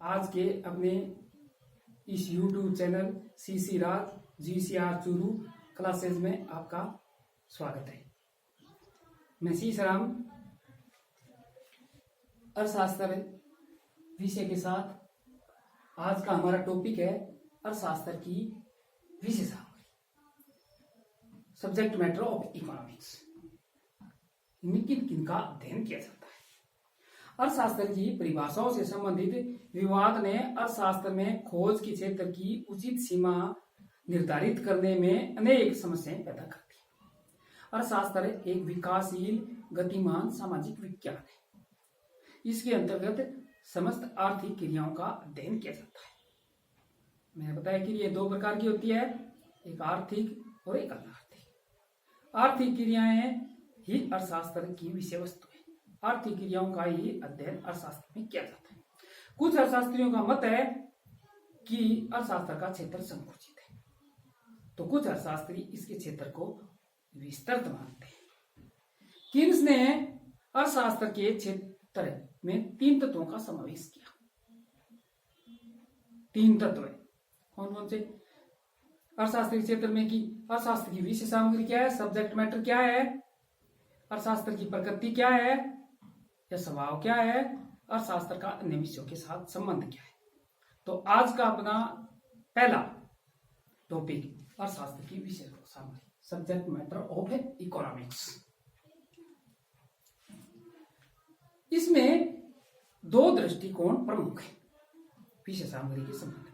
आज के अपने इस YouTube चैनल CC राज GCR चूरू क्लासेस में आपका स्वागत है। मैं सीसराम अर्थशास्त्र विषय के साथ आज का हमारा टॉपिक है अर्थशास्त्र की विषय सामग्री, सब्जेक्ट मैटर ऑफ इकोनॉमिक्स। इनमें किन किन का अध्ययन किया जाता है। अर्थशास्त्र की परिभाषाओं से संबंधित विवाद ने अर्थशास्त्र में खोज के क्षेत्र की उचित सीमा निर्धारित करने में अनेक समस्याएं पैदा करती है। अर्थशास्त्र एक विकासशील गतिमान सामाजिक विज्ञान है। इसके अंतर्गत समस्त आर्थिक क्रियाओं का अध्ययन किया जाता है। मैंने बताया कि ये दो प्रकार की होती है, एक आर्थिक और एक अनार्थिक। आर्थिक क्रियाएं ही अर्थशास्त्र की विषय वस्तु है। आर्थिक क्रियाओं का ही अध्ययन अर्थशास्त्र में किया जाता है। कुछ अर्थशास्त्रियों का मत है कि अर्थशास्त्र का क्षेत्र संकुचित है, तो कुछ अर्थशास्त्री इसके क्षेत्र को विस्तृत मानते हैं। किन्स ने अर्थशास्त्र के क्षेत्र में 3 तत्वों का समावेश किया। 3 तत्व है, कौन कौन से? अर्थशास्त्र के क्षेत्र में कि अर्थशास्त्र की विषय सामग्री क्या है, सब्जेक्ट मैटर क्या है, अर्थशास्त्र की प्रकृति क्या है या स्वभाव क्या है, अर्थशास्त्र का अन्य विषयों के साथ संबंध क्या है। तो आज का अपना पहला टॉपिक अर्थशास्त्र की विषय सामग्री, सब्जेक्ट मैटर ऑफ इकोनॉमिक्स। इसमें 2 दृष्टिकोण प्रमुख है विषय सामग्री के संबंध में।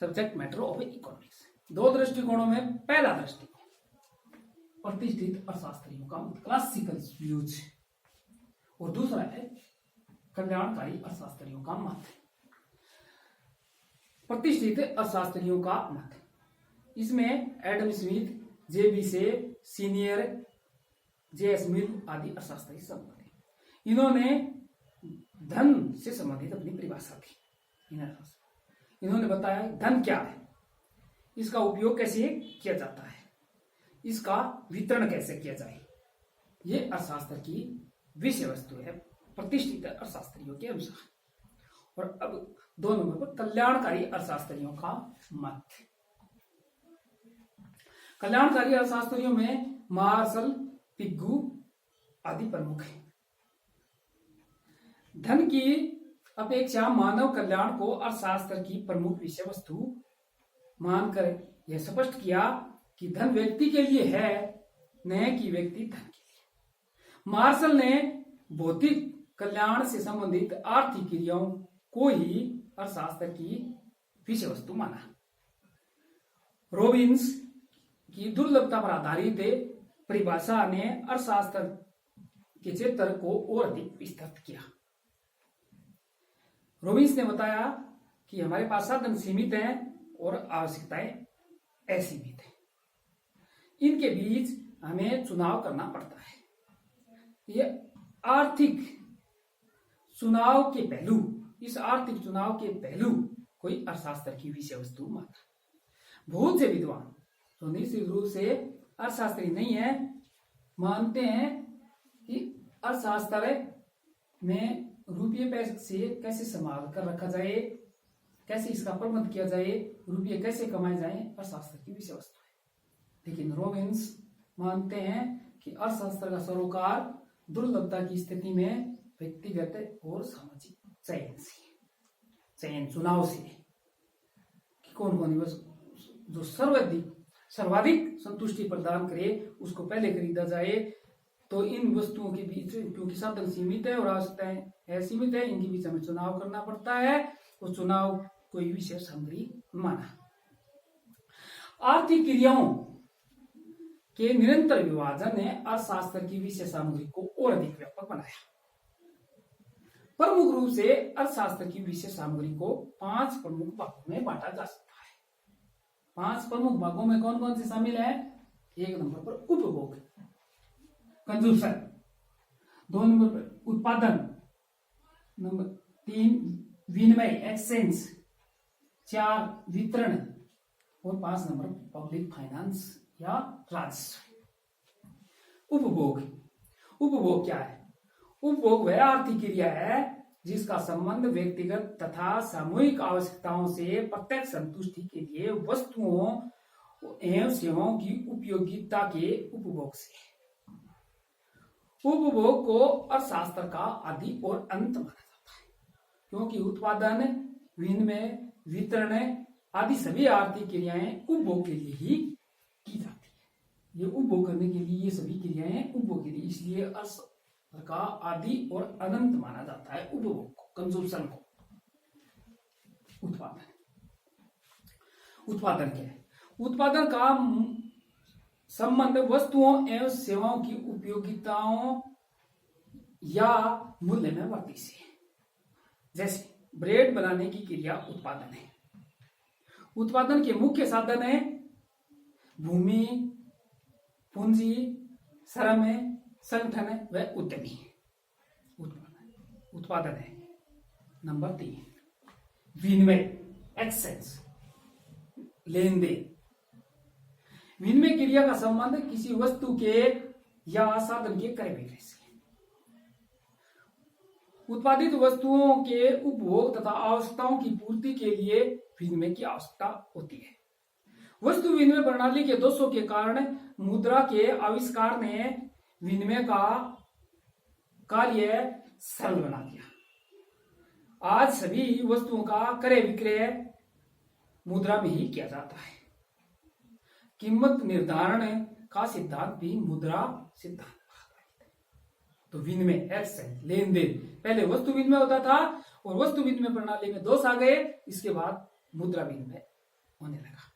सब्जेक्ट मैटर ऑफ इकोनॉमिक्स 2 दृष्टिकोणों में पहला दृष्टिकोण प्रतिष्ठित अर्थशास्त्रियों का क्लासिकल व्यूज और दूसरा है कल्याणकारी अर्थशास्त्रियों का मत। प्रतिष्ठित अर्थशास्त्रियों का मत, इसमें एडम स्मिथ, JB सेब, सीनियर, JS मिल आदि अर्थशास्त्री संबंधित। इन्होंने धन से संबंधित अपनी परिभाषा दी। इन्होंने बताया धन क्या है, इसका उपयोग कैसे किया जाता है, इसका वितरण कैसे किया जाए। ये अर्थशास्त्र की विषय वस्तु है प्रतिष्ठित अर्थशास्त्रियों के अनुसार। और अब 2 नंबर पर कल्याणकारी अर्थशास्त्रियों का मत। कल्याणकारी अर्थशास्त्रियों में मार्शल, पिग्गू आदि प्रमुख हैं। धन की अपेक्षा मानव कल्याण को अर्थशास्त्र की प्रमुख विषय वस्तु मानकर यह स्पष्ट किया कि धन व्यक्ति के लिए है, न कि व्यक्ति धन के लिए। मार्शल ने भौतिक कल्याण से संबंधित आर्थिक क्रियाओं को ही अर्थशास्त्र की विषय वस्तु माना। रॉबिन्स की दुर्लभता पर आधारित परिभाषा ने अर्थशास्त्र के क्षेत्र को और अधिक विस्तृत किया। रॉबिन्स ने बताया कि हमारे पास साधन सीमित हैं और आवश्यकताएं असीमित हैं। इनके बीच हमें चुनाव करना पड़ता है। ये आर्थिक चुनाव के पहलू, इस आर्थिक चुनाव के पहलू कोई अर्थशास्त्र की विषय वस्तु माना। बहुत से विद्वान जो निश्चित रूप से अर्थशास्त्री नहीं है, मानते हैं कि अर्थशास्त्र में रुपये पैसे से कैसे संभाल कर रखा जाए, कैसे इसका प्रबंध किया जाए, रुपये कैसे कमाए जाए, अर्थशास्त्र की विषय वस्तु है। लेकिन रॉबिन्स मानते हैं कि अर्थशास्त्र का सरोकार दुर्लभता की स्थिति में व्यक्तिगत और सामाजिक चयन चुनाव से कि कौन कौन जो सर्वाधिक संतुष्टि प्रदान करे उसको पहले खरीदा जाए। तो इन वस्तुओं के बीच, क्योंकि साधन सीमित है और आवश्यकताएं असीमित है, इनके बीच हमें चुनाव करना पड़ता है। वो चुनाव कोई विषय सामग्री माना। आर्थिक क्रियाओं के निरंतर विभाजन ने अर्थशास्त्र की विषय सामग्री को और अधिक व्यापक बनाया। प्रमुख रूप से अर्थशास्त्र की विषय सामग्री को 5 प्रमुख भागों में बांटा जा सकता है। 5 प्रमुख भागों में कौन कौन से शामिल है? 1 नंबर पर उपभोग, कंजूमशन। 2 नंबर पर उत्पादन। नंबर 3 विनिमय, एक्सचेंज। 4 वितरण और 5 नंबर पब्लिक फाइनेंस या राजस्व। उपभोग क्या है? उपभोग वह आर्थिक क्रिया है जिसका संबंध व्यक्तिगत तथा सामूहिक आवश्यकताओं से प्रत्यक्ष संतुष्टि के लिए वस्तुओं एवं सेवाओं की उपयोगिता के उपभोग से। उपभोग को अर्थशास्त्र का आदि और अंत माना जाता है, क्योंकि उत्पादन, विनिमय, वितरण आदि सभी आर्थिक क्रियाएं उपभोग के लिए ही की जाती है। ये उपभोग करने के लिए, ये सभी क्रियाएं उपभोग के लिए, इसलिए अर्थशास्त्र का आदि और अनंत माना जाता है उपभोग को, कंजम्पशन को। उत्पादन क्या है? उत्पादन का संबंध वस्तुओं एवं सेवाओं की उपयोगिताओं या मूल्य में वृद्धि से। जैसे ब्रेड बनाने की क्रिया उत्पादन है। उत्पादन के मुख्य साधन है भूमि, पूंजी, श्रम, संगठन व उद्यमी। उत्पादन है। नंबर 3, विनिमय, एक्सचेंज, लेन देन। विनिमय क्रिया का संबंध किसी वस्तु के या साधन के क्रय विक्रय से। उत्पादित वस्तुओं के उपभोग तथा आवश्यकताओं की पूर्ति के लिए विनिमय की आवश्यकता होती है। वस्तु विनिमय प्रणाली के दोषों के कारण मुद्रा के आविष्कार ने विनिमय का कार्य सरल बना दिया। आज सभी वस्तुओं का क्रय विक्रय मुद्रा में ही किया जाता है। कीमत निर्धारण का सिद्धांत भी मुद्रा सिद्धांत आधारित है। तो विनिमय, एक्सचेंज, लेन देन, पहले वस्तु विनिमय होता था और वस्तु विनिमय प्रणाली में दोष आ गए, इसके बाद मुद्रा विनिमय होने लगा।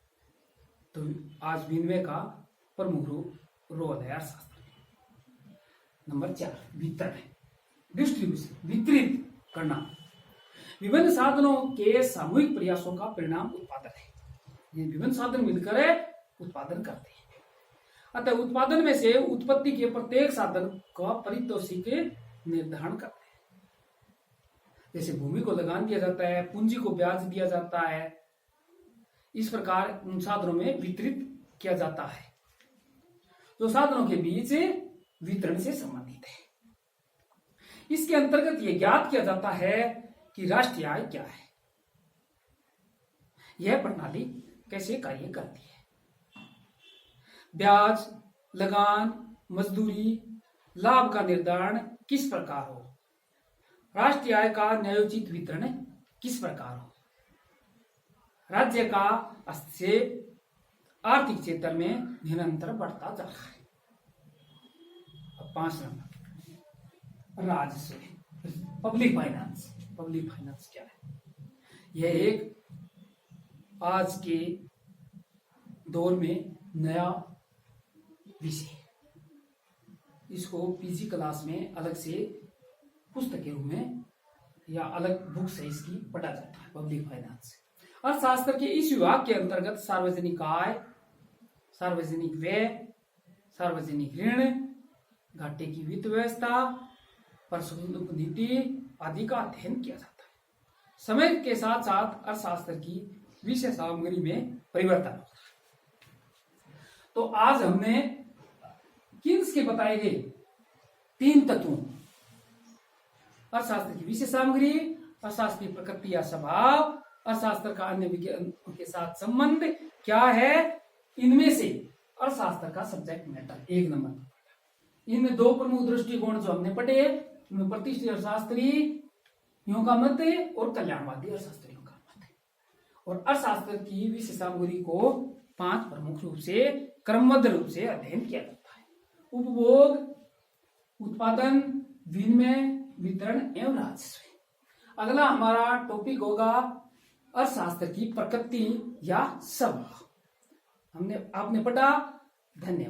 तो आज विनिमय का प्रमुख रोल है अर्थशास्त्र में। नंबर 4, वितरण, डिस्ट्रीब्यूशन, वितरित करना। विभिन्न साधनों के सामूहिक प्रयासों का परिणाम उत्पादन है। ये विभिन्न साधन मिलकर उत्पादन करते हैं। अतः उत्पादन में से उत्पत्ति के प्रत्येक साधन का पारितोषिक निर्धारण करते हैं। जैसे भूमि को लगान दिया जाता है, पूंजी को ब्याज दिया जाता है। इस प्रकार उन साधनों में वितरित किया जाता है, जो साधनों के बीच वितरण से संबंधित है। इसके अंतर्गत यह ज्ञात किया जाता है कि राष्ट्रीय आय क्या है, यह प्रणाली कैसे कार्य करती है। ब्याज, लगान, मजदूरी, लाभ का निर्धारण किस प्रकार हो, राष्ट्रीय आय का न्यायोचित वितरण किस प्रकार हो, राज्य का हस्तक्षेप आर्थिक क्षेत्र में निरंतर बढ़ता जा रहा है। अब 5 नंबर, राजस्व, पब्लिक फाइनेंस। पब्लिक फाइनेंस क्या है? यह एक आज के दौर में नया विषय। इसको पीजी क्लास में अलग से पुस्तक के रूप में या अलग बुक से इसकी पढ़ा जाता है। पब्लिक फाइनेंस अर्थशास्त्र के इस विभाग के अंतर्गत सार्वजनिक आय, सार्वजनिक व्यय, सार्वजनिक ऋण, घाटे की वित्त व्यवस्था, परिशुद्ध नीति आदि का अध्ययन किया जाता है। समय के साथ साथ अर्थशास्त्र की विषय सामग्री में परिवर्तन होता है। तो आज हमने किन्स के बताए गए 3 तत्वों, अर्थशास्त्र की विषय सामग्री, अर्थशास्त्र की प्रकृति या स्वभाव, अर्थशास्त्र का अन्य विज्ञानों के साथ संबंध क्या है, इनमें से अर्थशास्त्र का सब्जेक्ट मैटर 1 नंबर। इन 2 प्रमुख दृष्टिकोण जो हमने पढ़े, उनमें प्रतिष्ठित अर्थशास्त्रियों का मत और कल्याणवादी अर्थशास्त्रियों का मत। और अर्थशास्त्र की विषय सामग्री को 5 प्रमुख रूप से क्रमबद्ध रूप से अध्ययन किया जाता है। उपभोग, उत्पादन, विनिमय, वितरण एवं राजस्व। अगला हमारा टॉपिक होगा अर्थशास्त्र की प्रकृति या स्वभाव। आपने पढ़ा। धन्यवाद।